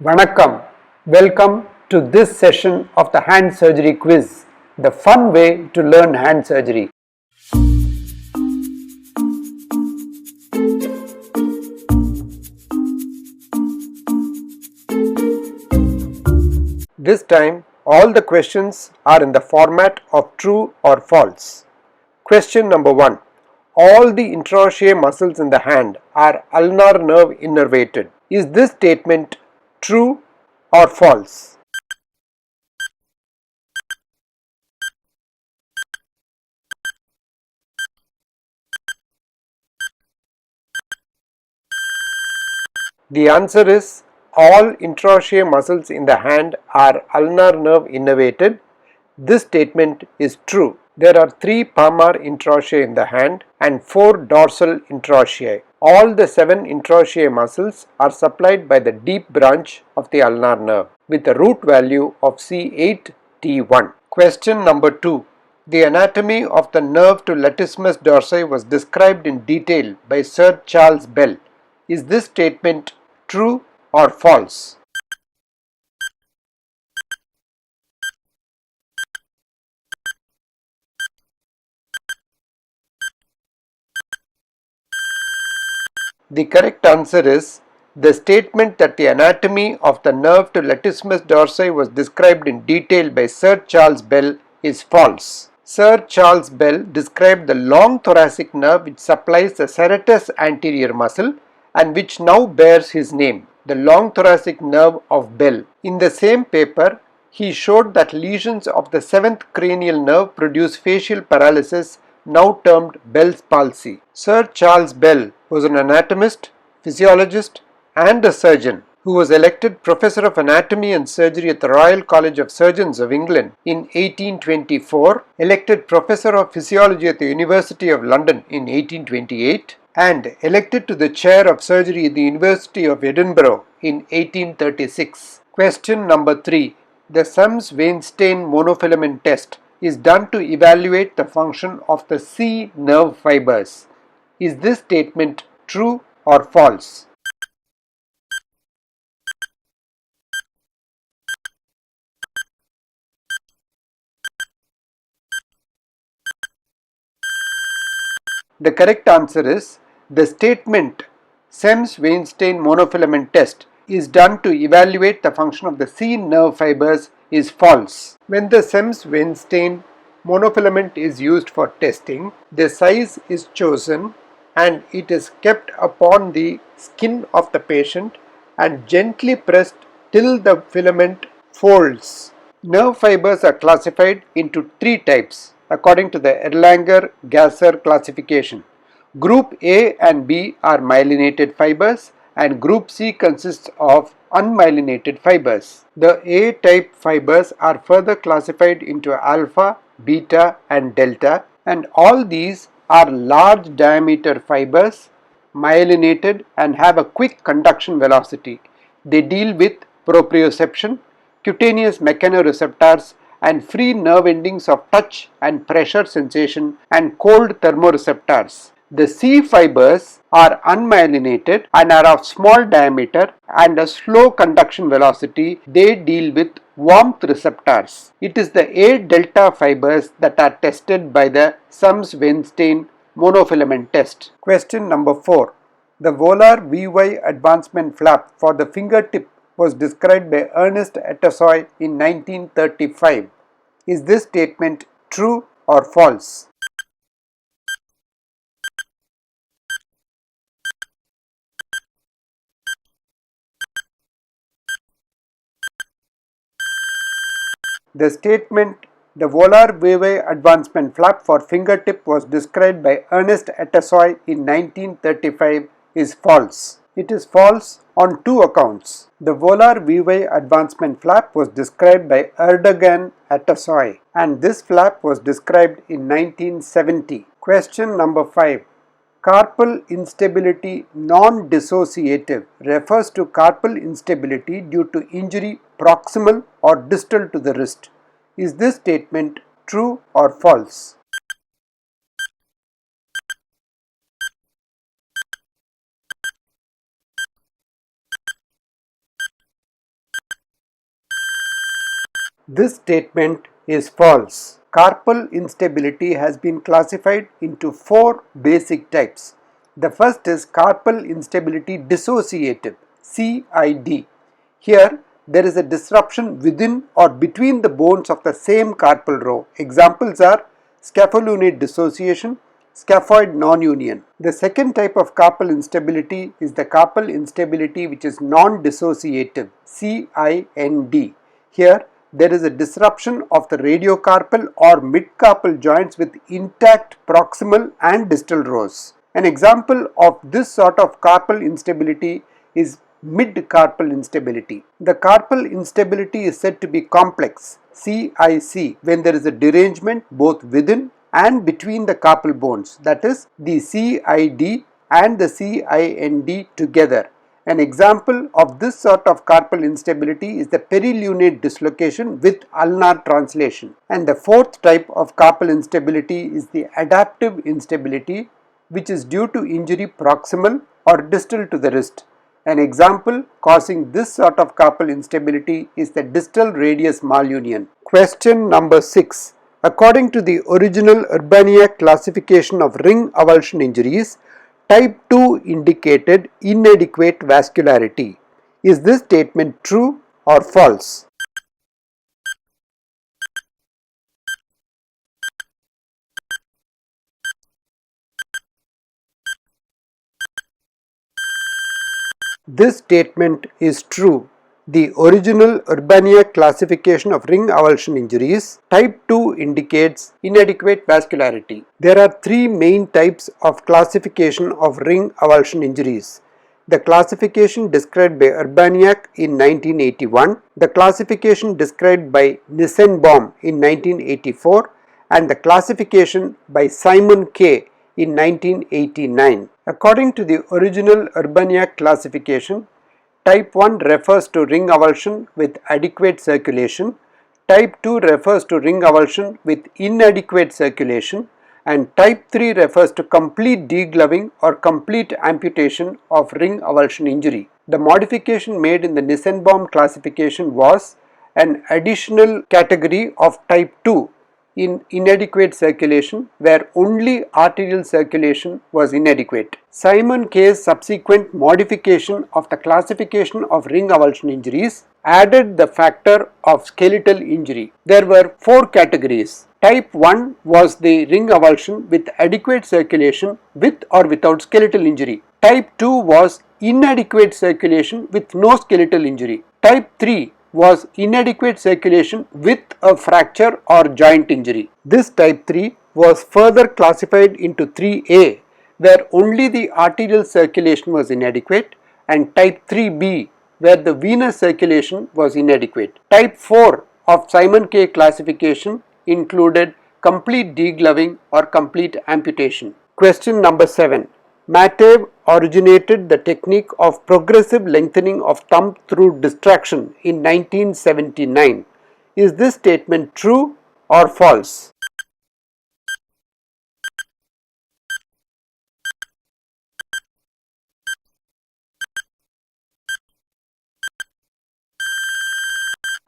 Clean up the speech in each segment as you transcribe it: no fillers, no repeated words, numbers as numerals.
Vanakkam. Welcome to this session of the hand surgery quiz, the fun way to learn hand surgery. This time, all the questions are in the format of true or false. Question number 1. All the interossei muscles in the hand are ulnar nerve innervated. Is this statement true or false? The answer is all interossei muscles in the hand are ulnar nerve innervated. This statement is true. There are 3 palmar interossei in the hand and 4 dorsal interossei. All the 7 interossei muscles are supplied by the deep branch of the ulnar nerve with a root value of C8T1. Question number 2. The anatomy of the nerve to latissimus dorsi was described in detail by Sir Charles Bell. Is this statement true or false? The correct answer is the statement that the anatomy of the nerve to latissimus dorsi was described in detail by Sir Charles Bell is false. Sir Charles Bell described the long thoracic nerve which supplies the serratus anterior muscle and which now bears his name, the long thoracic nerve of Bell. In the same paper, he showed that lesions of the 7th cranial nerve produce facial paralysis, now termed Bell's palsy. Sir Charles Bell was an anatomist, physiologist and a surgeon who was elected Professor of Anatomy and Surgery at the Royal College of Surgeons of England in 1824, elected Professor of Physiology at the University of London in 1828, and elected to the Chair of Surgery at the University of Edinburgh in 1836. Question number 3. The Sams-Weinstein monofilament test is done to evaluate the function of the C nerve fibers. Is this statement true or false? The correct answer is the statement Sams-Weinstein monofilament test is done to evaluate the function of the C nerve fibers is false. When the Sams-Weinstein monofilament is used for testing, the size is chosen and it is kept upon the skin of the patient and gently pressed till the filament folds. Nerve fibers are classified into 3 types according to the Erlanger-Gasser classification. Group A and B are myelinated fibers and Group C consists of unmyelinated fibers. The A-type fibers are further classified into alpha, beta and delta, and all these are large diameter fibers, myelinated and have a quick conduction velocity. They deal with proprioception, cutaneous mechanoreceptors and free nerve endings of touch and pressure sensation and cold thermoreceptors. The C fibers are unmyelinated and are of small diameter and a slow conduction velocity. They deal with warmth receptors. It is the A delta fibers that are tested by the Sams-Weinstein monofilament test. Question number 4. The volar VY advancement flap for the fingertip was described by Ernest Etossoi in 1935. Is this statement true or false? The statement the volar VY advancement flap for fingertip was described by Ernest Etossoi in 1935 is false. It is false on 2 accounts. The volar VY advancement flap was described by Erdogan Etossoi and this flap was described in 1970. Question number 5. Carpal instability non-dissociative refers to carpal instability due to injury proximal or distal to the wrist. Is this statement true or false? This statement is false. Carpal instability has been classified into four basic types. The first is carpal instability dissociative, CID. Here, there is a disruption within or between the bones of the same carpal row. Examples are scapholunate dissociation, scaphoid non-union. The second type of carpal instability is the carpal instability which is non-dissociative, CIND. Here, there is a disruption of the radiocarpal or midcarpal joints with intact proximal and distal rows. An example of this sort of carpal instability is mid-carpal instability. The carpal instability is said to be complex, CIC, when there is a derangement both within and between the carpal bones, that is, the CID and the CIND together. An example of this sort of carpal instability is the perilunate dislocation with ulnar translation. And the fourth type of carpal instability is the adaptive instability, which is due to injury proximal or distal to the wrist. An example causing this sort of carpal instability is the distal radius malunion. Question number 6. According to the original Urbaniak classification of ring avulsion injuries, type 2 indicated inadequate vascularity. Is this statement true or false? This statement is true. The original Urbaniak classification of ring avulsion injuries, type 2 indicates inadequate vascularity. There are three main types of classification of ring avulsion injuries. The classification described by Urbaniak in 1981, the classification described by Nissenbaum in 1984, and the classification by Simon K. in 1989. According to the original Urbaniak classification, Type 1 refers to ring avulsion with adequate circulation, Type 2 refers to ring avulsion with inadequate circulation, and Type 3 refers to complete degloving or complete amputation of ring avulsion injury. The modification made in the Nissenbaum classification was an additional category of Type 2 in inadequate circulation where only arterial circulation was inadequate. Simon K's subsequent modification of the classification of ring avulsion injuries added the factor of skeletal injury. There were four categories. Type 1 was the ring avulsion with adequate circulation with or without skeletal injury. Type 2 was inadequate circulation with no skeletal injury. Type 3 was inadequate circulation with a fracture or joint injury. This type 3 was further classified into 3A, where only the arterial circulation was inadequate, and type 3B, where the venous circulation was inadequate. Type 4 of Simon K classification included complete degloving or complete amputation. Question number 7. Matev originated the technique of progressive lengthening of thumb through distraction in 1979. Is this statement true or false?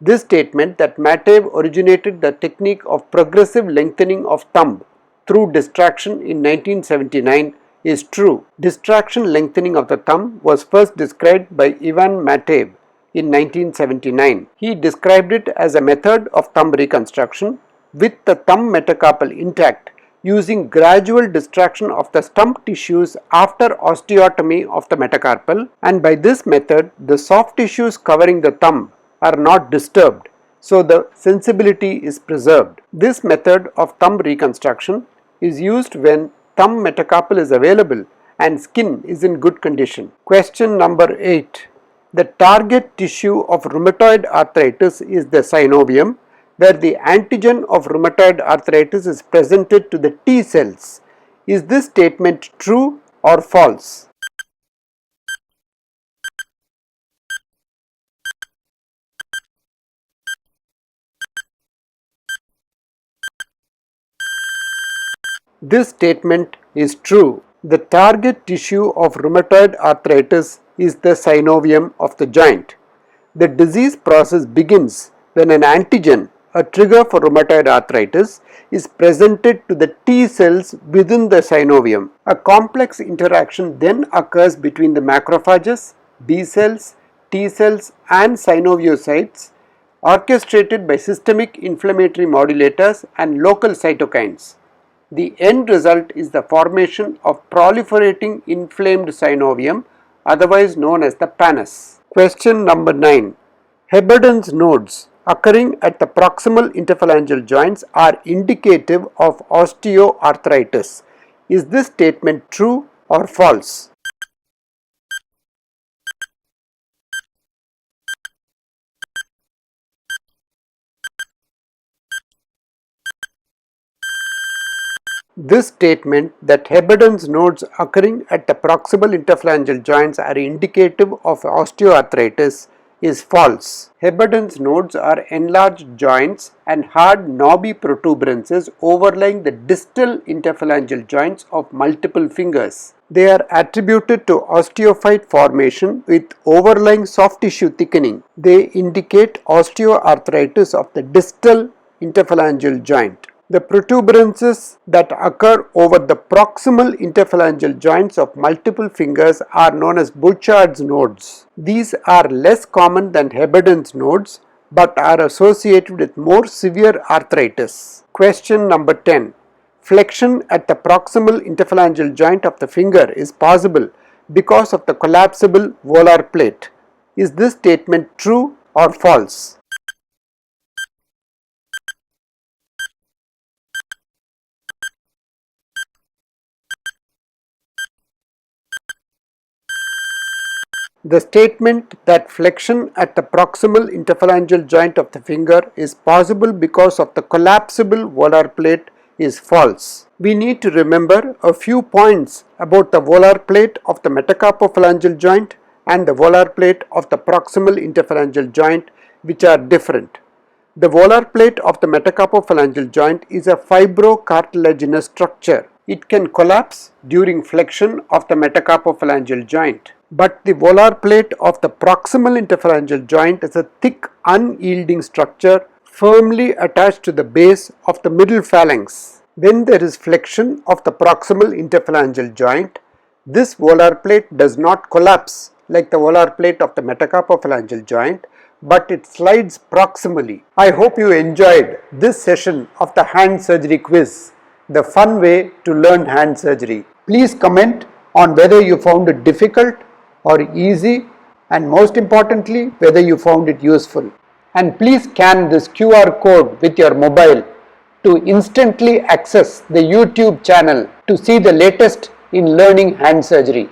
This statement that Matev originated the technique of progressive lengthening of thumb through distraction in 1979 is true. Distraction lengthening of the thumb was first described by Ivan Matev in 1979. He described it as a method of thumb reconstruction with the thumb metacarpal intact using gradual distraction of the stump tissues after osteotomy of the metacarpal, and by this method the soft tissues covering the thumb are not disturbed, so the sensibility is preserved. This method of thumb reconstruction is used when thumb metacarpal is available and skin is in good condition. Question number 8. The target tissue of rheumatoid arthritis is the synovium, where the antigen of rheumatoid arthritis is presented to the T cells. Is this statement true or false? This statement is true. The target tissue of rheumatoid arthritis is the synovium of the joint. The disease process begins when an antigen, a trigger for rheumatoid arthritis, is presented to the T cells within the synovium. A complex interaction then occurs between the macrophages, B cells, T cells and synoviocytes, orchestrated by systemic inflammatory modulators and local cytokines. The end result is the formation of proliferating inflamed synovium, otherwise known as the pannus. Question number 9. Heberden's nodes occurring at the proximal interphalangeal joints are indicative of osteoarthritis. Is this statement true or false? This statement that Heberden's nodes occurring at the proximal interphalangeal joints are indicative of osteoarthritis is false. Heberden's nodes are enlarged joints and hard knobby protuberances overlying the distal interphalangeal joints of multiple fingers. They are attributed to osteophyte formation with overlying soft tissue thickening. They indicate osteoarthritis of the distal interphalangeal joint. The protuberances that occur over the proximal interphalangeal joints of multiple fingers are known as Bouchard's nodes. These are less common than Heberden's nodes but are associated with more severe arthritis. Question number 10. Flexion at the proximal interphalangeal joint of the finger is possible because of the collapsible volar plate. Is this statement true or false? The statement that flexion at the proximal interphalangeal joint of the finger is possible because of the collapsible volar plate is false. We need to remember a few points about the volar plate of the metacarpophalangeal joint and the volar plate of the proximal interphalangeal joint, which are different. The volar plate of the metacarpophalangeal joint is a fibrocartilaginous structure. It can collapse during flexion of the metacarpophalangeal joint. But the volar plate of the proximal interphalangeal joint is a thick, unyielding structure firmly attached to the base of the middle phalanx. When there is flexion of the proximal interphalangeal joint, this volar plate does not collapse like the volar plate of the metacarpophalangeal joint, but it slides proximally. I hope you enjoyed this session of the hand surgery quiz, the fun way to learn hand surgery. Please comment on whether you found it difficult or easy, and most importantly whether you found it useful. And please scan this QR code with your mobile to instantly access the YouTube channel to see the latest in learning hand surgery.